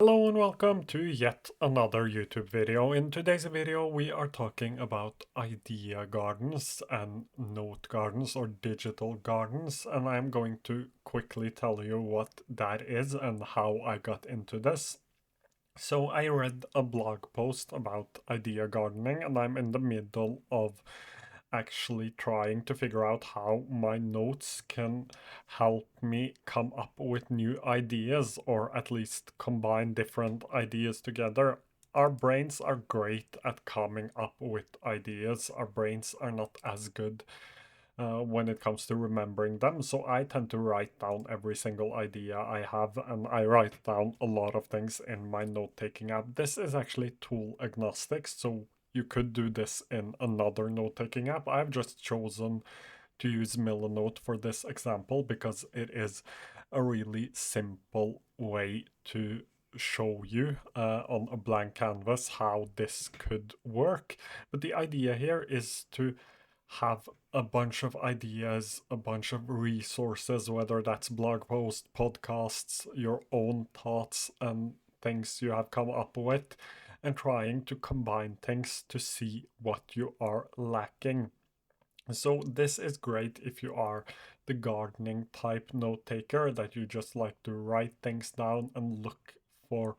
Hello and welcome to yet another YouTube video. In today's video, we are talking about idea gardens and note gardens or digital gardens, and I'm going to quickly tell you what that is and how I got into this. So I read a blog post about idea gardening, and I'm in the middle of actually trying to figure out how my notes can help me come up with new ideas, or at least combine different ideas together. Our brains are great at coming up with ideas. Our brains are not as good when it comes to remembering them. So I tend to write down every single idea I have, and I write down a lot of things in my note-taking app. This is actually tool agnostic, so you could do this in another note-taking app. I've just chosen to use Milanote for this example because it is a really simple way to show you on a blank canvas how this could work. But the idea here is to have a bunch of ideas, a bunch of resources, whether that's blog posts, podcasts, your own thoughts and things you have come up with, and trying to combine things to see what you are lacking. So this is great if you are the gardening type note taker, that you just like to write things down and look for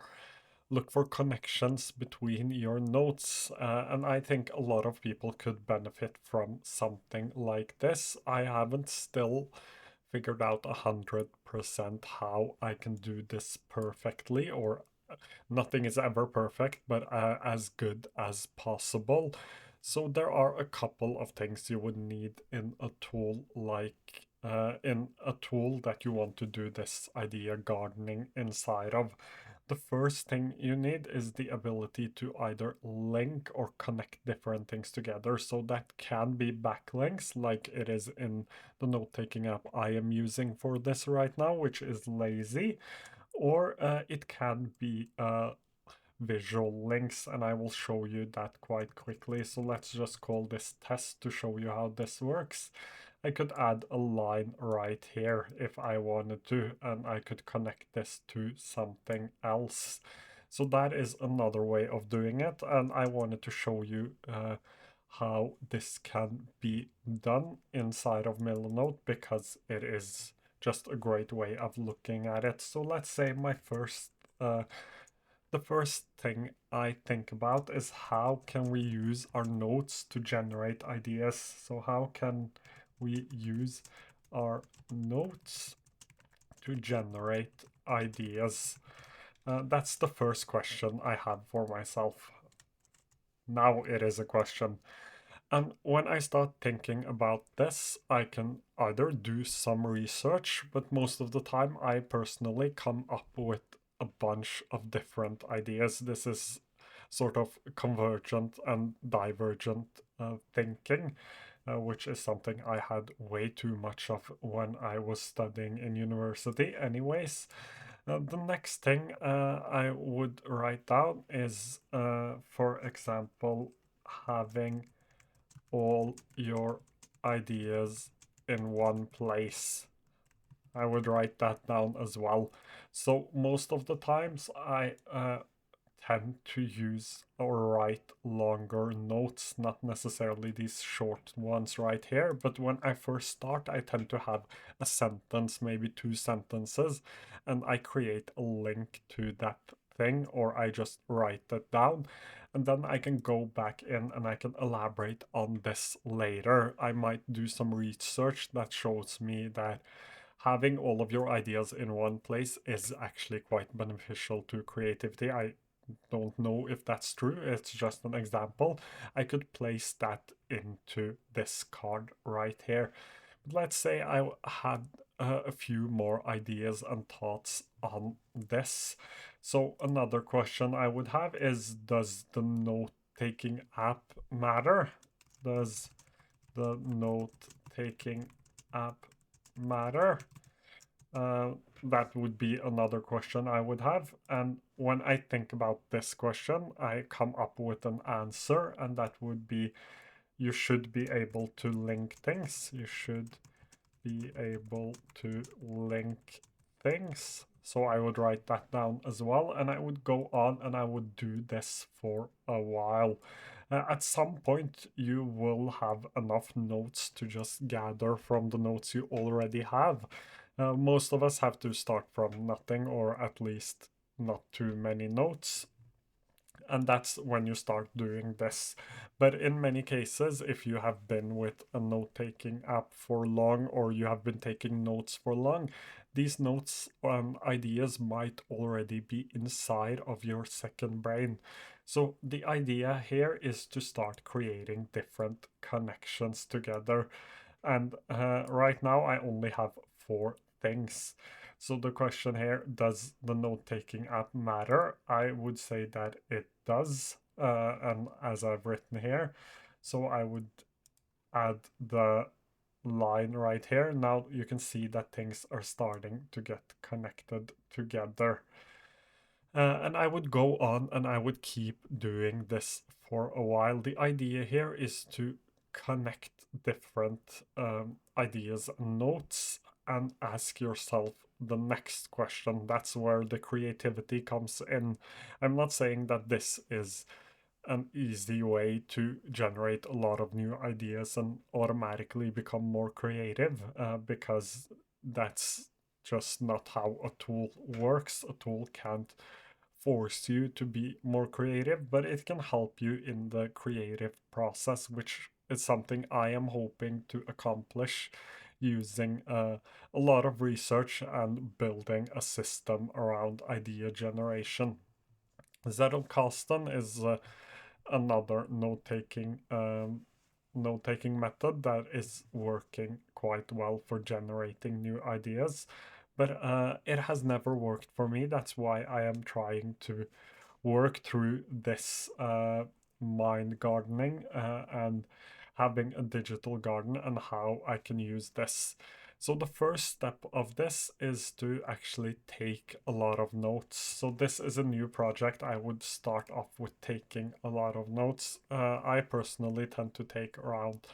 connections between your notes. And I think a lot of people could benefit from something like this. I haven't still figured out 100% how I can do this perfectly, or nothing is ever perfect, but as good as possible. So there are a couple of things you would need in a tool that you want to do this idea gardening inside of. The first thing you need is the ability to either link or connect different things together. So that can be backlinks, like it is in the note-taking app I am using for this right now, which is Lazy, or it can be visual links, and I will show you that quite quickly. So let's just call this test to show you how this works. I could add a line right here if I wanted to, and I could connect this to something else. So that is another way of doing it, and I wanted to show you how this can be done inside of Milanote, because it is just a great way of looking at it. So let's say the first thing I think about is how can we use our notes to generate ideas. So how can we use our notes to generate ideas? That's the first question I had for myself. Now it is a question. And when I start thinking about this, I can either do some research, but most of the time I personally come up with a bunch of different ideas. This is sort of convergent and divergent thinking, which is something I had way too much of when I was studying in university anyways. The next thing I would write down is, for example, having all your ideas in one place. I would write that down as well. So most of the times I tend to use or write longer notes, not necessarily these short ones right here, but when I first start, I tend to have a sentence, maybe two sentences, and I create a link to that thing, or I just write it down, and then I can go back in and I can elaborate on this later. I might do some research that shows me that having all of your ideas in one place is actually quite beneficial to creativity. I don't know if that's true, it's just an example. I could place that into this card right here. But let's say I had a few more ideas and thoughts on this. So another question I would have is, does the note-taking app matter? Does the note-taking app matter? That would be another question I would have. And when I think about this question, I come up with an answer, and that would be, you should be able to link things. You should be able to link things. So I would write that down as well, and I would go on and I would do this for a while. At some point, you will have enough notes to just gather from the notes you already have. Most of us have to start from nothing, or at least not too many notes, and that's when you start doing this. But in many cases, if you have been with a note-taking app for long, or you have been taking notes for long, these notes and ideas might already be inside of your second brain. So the idea here is to start creating different connections together. And right now I only have 4 things. So the question here, does the note-taking app matter? I would say that it does, and as I've written here. So I would add the line right here. Now you can see that things are starting to get connected together. And I would go on and I would keep doing this for a while. The idea here is to connect different ideas and notes and ask yourself the next question. That's where the creativity comes in. I'm not saying that this is an easy way to generate a lot of new ideas and automatically become more creative, because that's just not how a tool works. A tool can't force you to be more creative, but it can help you in the creative process, which is something I am hoping to accomplish using a lot of research and building a system around idea generation. Zettelkasten is another note-taking method that is working quite well for generating new ideas, but it has never worked for me. That's why I am trying to work through this mind gardening and having a digital garden and how I can use this. So the first step of this is to actually take a lot of notes. So this is a new project. I would start off with taking a lot of notes. I personally tend to take around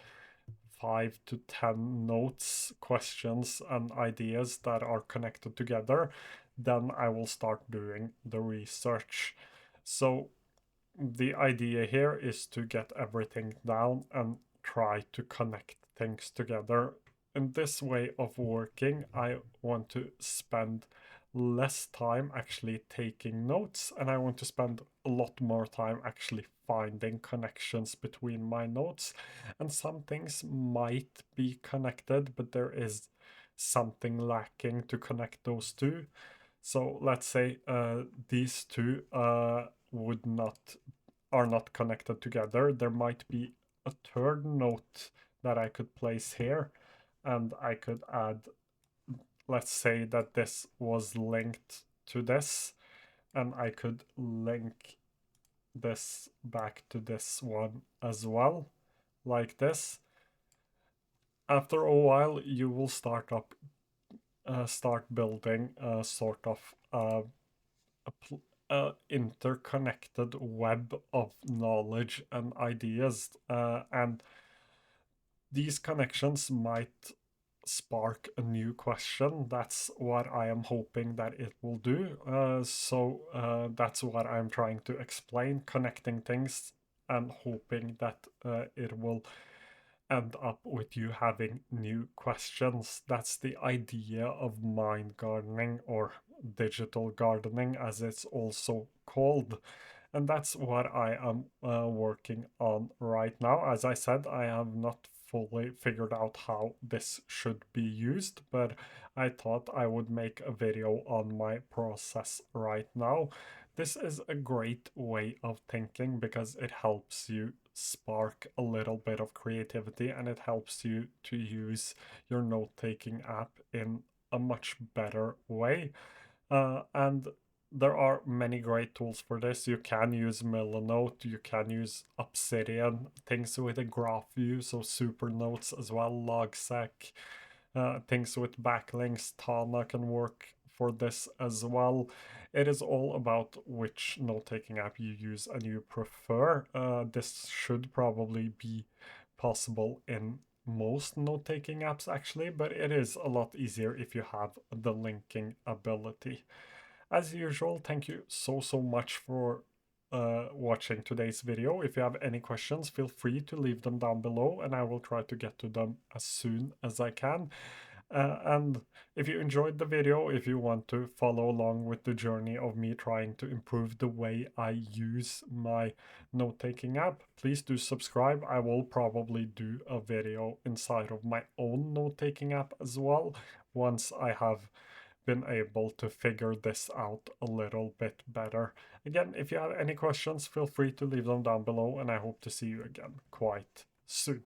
5 to 10 notes, questions, and ideas that are connected together. Then I will start doing the research. So the idea here is to get everything down and try to connect things together. In this way of working, I want to spend less time actually taking notes, and I want to spend a lot more time actually finding connections between my notes. And some things might be connected, but there is something lacking to connect those two. So let's say these two would not are not connected together. There might be a third note that I could place here, and I could add, let's say that this was linked to this, and I could link this back to this one as well, like this. After a while, you will start building a sort of interconnected web of knowledge and ideas, and these connections might spark a new question. That's what I am hoping that it will do. So that's what I'm trying to explain, connecting things and hoping that it will end up with you having new questions. That's the idea of mind gardening, or digital gardening as it's also called. And that's what I am working on right now. As I said, I have not fully figured out how this should be used, but I thought I would make a video on my process right now. This is a great way of thinking because it helps you spark a little bit of creativity, and it helps you to use your note-taking app in a much better way. And there are many great tools for this. You can use Milanote, you can use Obsidian, things with a graph view, so Supernotes as well, Logseq, things with backlinks. Tana can work for this as well. It is all about which note-taking app you use and you prefer. This should probably be possible in most note-taking apps actually, but it is a lot easier if you have the linking ability. As usual, thank you so much for watching today's video. If you have any questions, feel free to leave them down below and I will try to get to them as soon as I can. And if you enjoyed the video, if you want to follow along with the journey of me trying to improve the way I use my note-taking app, please do subscribe. I will probably do a video inside of my own note-taking app as well once I have been able to figure this out a little bit better. Again, if you have any questions, feel free to leave them down below and I hope to see you again quite soon.